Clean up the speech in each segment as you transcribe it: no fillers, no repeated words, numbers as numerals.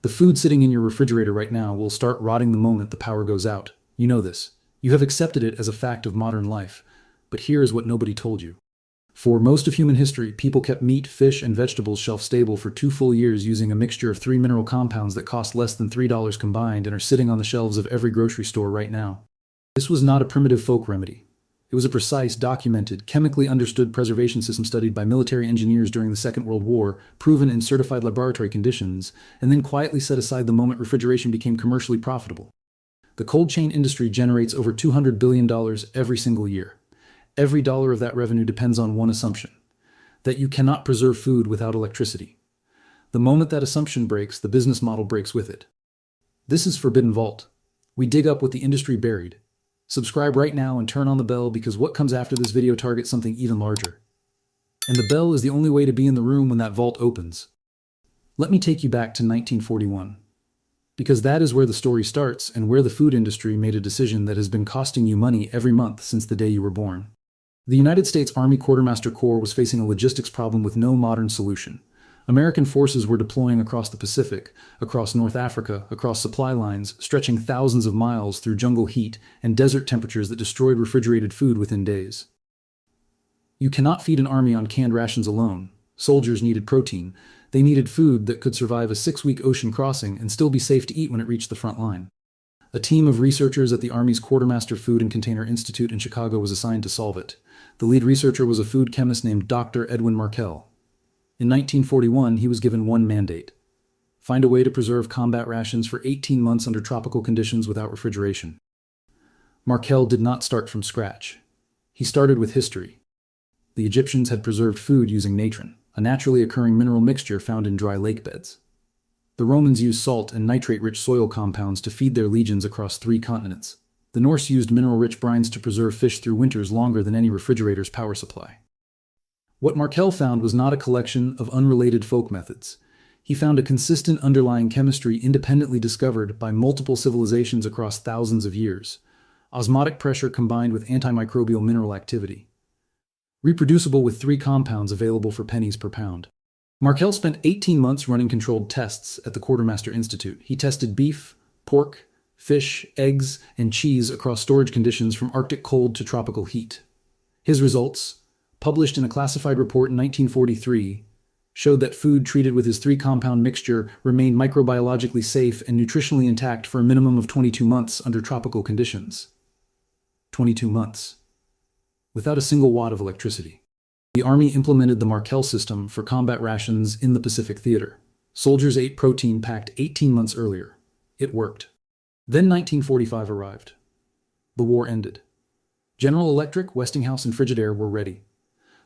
The food sitting in your refrigerator right now will start rotting the moment the power goes out. You know this. You have accepted it as a fact of modern life. But here is what nobody told you. For most of human history, people kept meat, fish, and vegetables shelf-stable for 2 full years using a mixture of 3 mineral compounds that cost less than $3 combined and are sitting on the shelves of every grocery store right now. This was not a primitive folk remedy. It was a precise, documented, chemically understood preservation system studied by military engineers during the Second World War, proven in certified laboratory conditions, and then quietly set aside the moment refrigeration became commercially profitable. The cold chain industry generates over $200 billion every single year. Every dollar of that revenue depends on one assumption: that you cannot preserve food without electricity. The moment that assumption breaks, the business model breaks with it. This is Forbidden Vault. We dig up what the industry buried. Subscribe right now and turn on the bell, because what comes after this video targets something even larger. And the bell is the only way to be in the room when that vault opens. Let me take you back to 1941. Because that is where the story starts and where the food industry made a decision that has been costing you money every month since the day you were born. The United States Army Quartermaster Corps was facing a logistics problem with no modern solution. American forces were deploying across the Pacific, across North Africa, across supply lines, stretching thousands of miles through jungle heat and desert temperatures that destroyed refrigerated food within days. You cannot feed an army on canned rations alone. Soldiers needed protein. They needed food that could survive a 6-week ocean crossing and still be safe to eat when it reached the front line. A team of researchers at the Army's Quartermaster Food and Container Institute in Chicago was assigned to solve it. The lead researcher was a food chemist named Dr. Edwin Markell. In 1941, he was given one mandate: find a way to preserve combat rations for 18 months under tropical conditions without refrigeration. Markell did not start from scratch. He started with history. The Egyptians had preserved food using natron, a naturally occurring mineral mixture found in dry lake beds. The Romans used salt and nitrate-rich soil compounds to feed their legions across 3 continents. The Norse used mineral-rich brines to preserve fish through winters longer than any refrigerator's power supply. What Markell found was not a collection of unrelated folk methods. He found a consistent underlying chemistry independently discovered by multiple civilizations across thousands of years: osmotic pressure combined with antimicrobial mineral activity. Reproducible with 3 compounds available for pennies per pound. Markell spent 18 months running controlled tests at the Quartermaster Institute. He tested beef, pork, fish, eggs, and cheese across storage conditions from Arctic cold to tropical heat. His results, published in a classified report in 1943, showed that food treated with his 3-compound mixture remained microbiologically safe and nutritionally intact for a minimum of 22 months under tropical conditions. 22 months. Without a single watt of electricity. The Army implemented the Markell system for combat rations in the Pacific Theater. Soldiers ate protein packed 18 months earlier. It worked. Then 1945 arrived. The war ended. General Electric, Westinghouse, and Frigidaire were ready.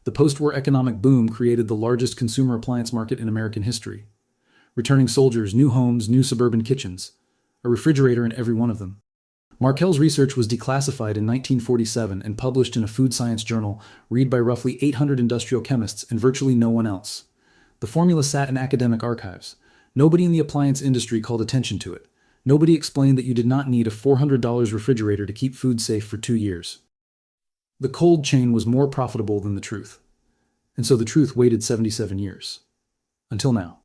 The post-war economic boom created the largest consumer appliance market in American history. Returning soldiers, new homes, new suburban kitchens. A refrigerator in every one of them. Markell's research was declassified in 1947 and published in a food science journal, read by roughly 800 industrial chemists and virtually no one else. The formula sat in academic archives. Nobody in the appliance industry called attention to it. Nobody explained that you did not need a $400 refrigerator to keep food safe for 2 years. The cold chain was more profitable than the truth. And so the truth waited 77 years. Until now.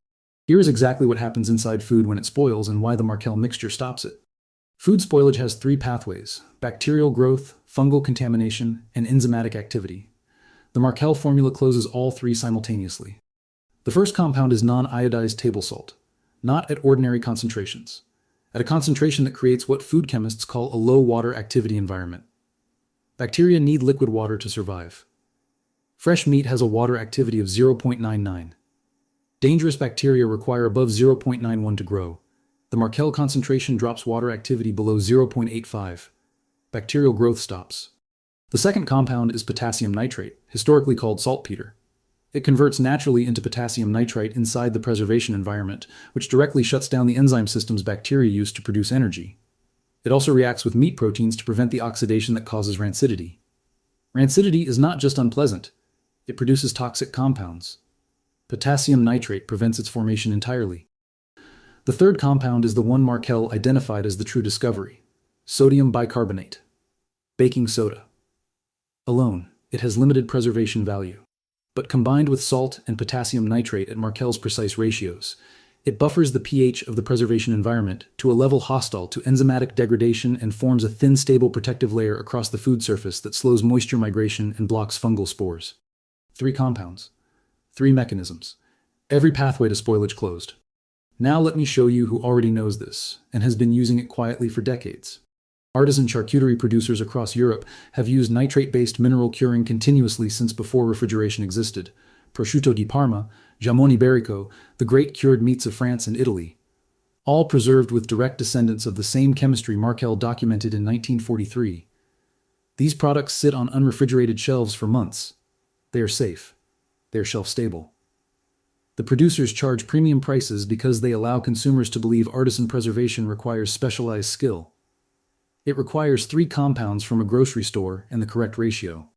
Here is exactly what happens inside food when it spoils and why the Markell mixture stops it. Food spoilage has 3 pathways: bacterial growth, fungal contamination, and enzymatic activity. The Markell formula closes all 3 simultaneously. The first compound is non-iodized table salt, not at ordinary concentrations, at a concentration that creates what food chemists call a low water activity environment. Bacteria need liquid water to survive. Fresh meat has a water activity of 0.99. Dangerous bacteria require above 0.91 to grow. The Markell concentration drops water activity below 0.85. Bacterial growth stops. The second compound is potassium nitrate, historically called saltpeter. It converts naturally into potassium nitrite inside the preservation environment, which directly shuts down the enzyme systems bacteria use to produce energy. It also reacts with meat proteins to prevent the oxidation that causes rancidity. Rancidity is not just unpleasant. It produces toxic compounds. Potassium nitrate prevents its formation entirely. The third compound is the one Markell identified as the true discovery: sodium bicarbonate. Baking soda. Alone, it has limited preservation value. But combined with salt and potassium nitrate at Markell's precise ratios, It buffers the pH of the preservation environment to a level hostile to enzymatic degradation and forms a thin, stable protective layer across the food surface that slows moisture migration and blocks fungal spores. 3 compounds. 3 mechanisms. Every pathway to spoilage closed. Now let me show you who already knows this and has been using it quietly for decades. Artisan charcuterie producers across Europe have used nitrate-based mineral curing continuously since before refrigeration existed. Prosciutto di Parma, jamon iberico, the great cured meats of France and Italy, all preserved with direct descendants of the same chemistry Markel documented in 1943. These products sit on unrefrigerated shelves for months. They are safe. They are shelf-stable. The producers charge premium prices because they allow consumers to believe artisan preservation requires specialized skill. It requires 3 compounds from a grocery store and the correct ratio.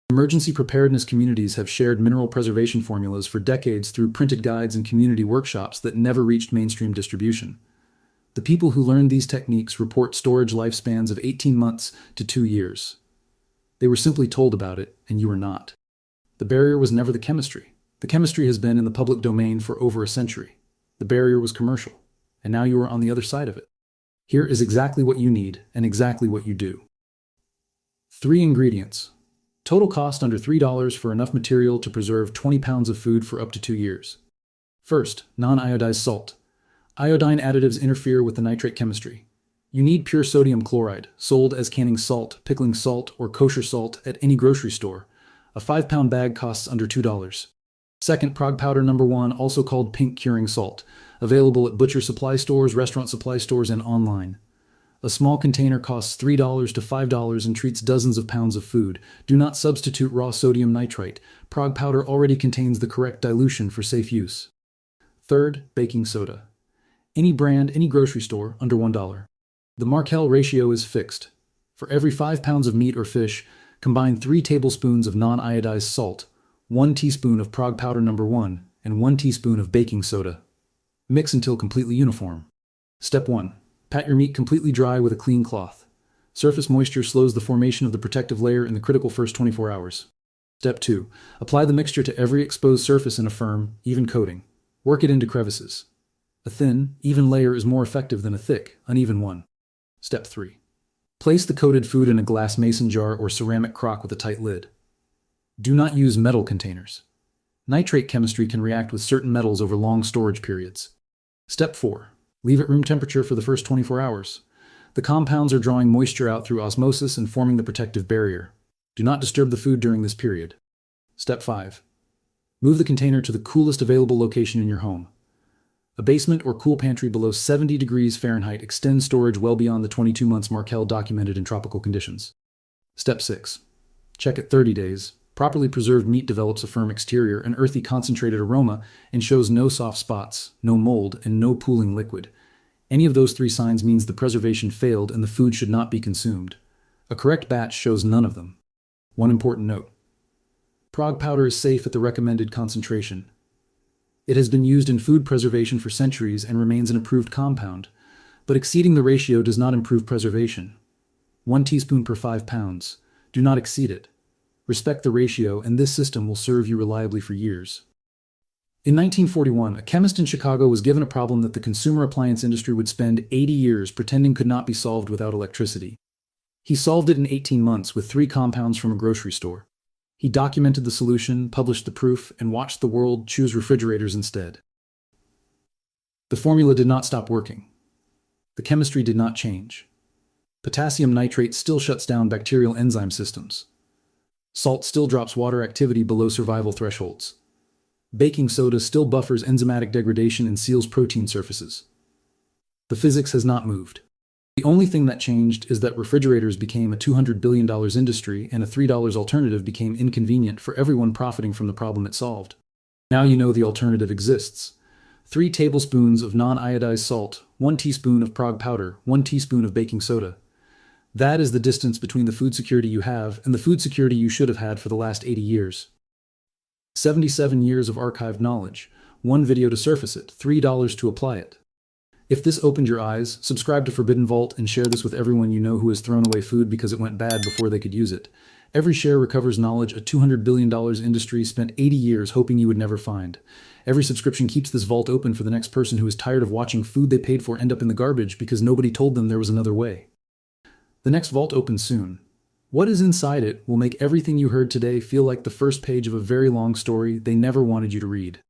Emergency preparedness communities have shared mineral preservation formulas for decades through printed guides and community workshops that never reached mainstream distribution. The people who learned these techniques report storage lifespans of 18 months to 2 years. They were simply told about it, and you were not. The barrier was never the chemistry. The chemistry has been in the public domain for over a century. The barrier was commercial, and now you are on the other side of it. Here is exactly what you need and exactly what you do. 3 ingredients. Total cost under $3 for enough material to preserve 20 pounds of food for up to 2 years. First, non-iodized salt. Iodine additives interfere with the nitrate chemistry. You need pure sodium chloride, sold as canning salt, pickling salt, or kosher salt at any grocery store. A 5-pound bag costs under $2. Second, Prague powder number 1, also called pink curing salt, available at butcher supply stores, restaurant supply stores, and online. A small container costs $3 to $5 and treats dozens of pounds of food. Do not substitute raw sodium nitrite. Prague powder already contains the correct dilution for safe use. Third, baking soda. Any brand, any grocery store, under $1. The Markel ratio is fixed. For every 5 pounds of meat or fish, combine 3 tablespoons of non-iodized salt, 1 teaspoon of Prague powder number 1, and 1 teaspoon of baking soda. Mix until completely uniform. Step 1. Pat your meat completely dry with a clean cloth. Surface moisture slows the formation of the protective layer in the critical first 24 hours. Step 2. Apply the mixture to every exposed surface in a firm, even coating. Work it into crevices. A thin, even layer is more effective than a thick, uneven one. Step 3. Place the coated food in a glass mason jar or ceramic crock with a tight lid. Do not use metal containers. Nitrate chemistry can react with certain metals over long storage periods. Step 4. Leave at room temperature for the first 24 hours. The compounds are drawing moisture out through osmosis and forming the protective barrier. Do not disturb the food during this period. Step 5. Move the container to the coolest available location in your home. A basement or cool pantry below 70 degrees Fahrenheit extends storage well beyond the 22 months Markel documented in tropical conditions. Step 6. Check at 30 days. Properly preserved meat develops a firm exterior, an earthy concentrated aroma, and shows no soft spots, no mold, and no pooling liquid. Any of those 3 signs means the preservation failed and the food should not be consumed. A correct batch shows none of them. One important note. Prague powder is safe at the recommended concentration. It has been used in food preservation for centuries and remains an approved compound, but exceeding the ratio does not improve preservation. 1 teaspoon per 5 pounds. Do not exceed it. Respect the ratio, and this system will serve you reliably for years. In 1941, a chemist in Chicago was given a problem that the consumer appliance industry would spend 80 years pretending could not be solved without electricity. He solved it in 18 months with 3 compounds from a grocery store. He documented the solution, published the proof, and watched the world choose refrigerators instead. The formula did not stop working. The chemistry did not change. Potassium nitrate still shuts down bacterial enzyme systems. Salt still drops water activity below survival thresholds. Baking soda still buffers enzymatic degradation and seals protein surfaces. The physics has not moved. The only thing that changed is that refrigerators became a $200 billion industry and a $3 alternative became inconvenient for everyone profiting from the problem it solved. Now you know the alternative exists. 3 tablespoons of non-iodized salt, 1 teaspoon of Prague powder, 1 teaspoon of baking soda. That is the distance between the food security you have and the food security you should have had for the last 80 years. 77 years of archived knowledge, 1 video to surface it, $3 to apply it. If this opened your eyes, subscribe to Forbidden Vault and share this with everyone you know who has thrown away food because it went bad before they could use it. Every share recovers knowledge a $200 billion industry spent 80 years hoping you would never find. Every subscription keeps this vault open for the next person who is tired of watching food they paid for end up in the garbage because nobody told them there was another way. The next vault opens soon. What is inside it will make everything you heard today feel like the first page of a very long story they never wanted you to read.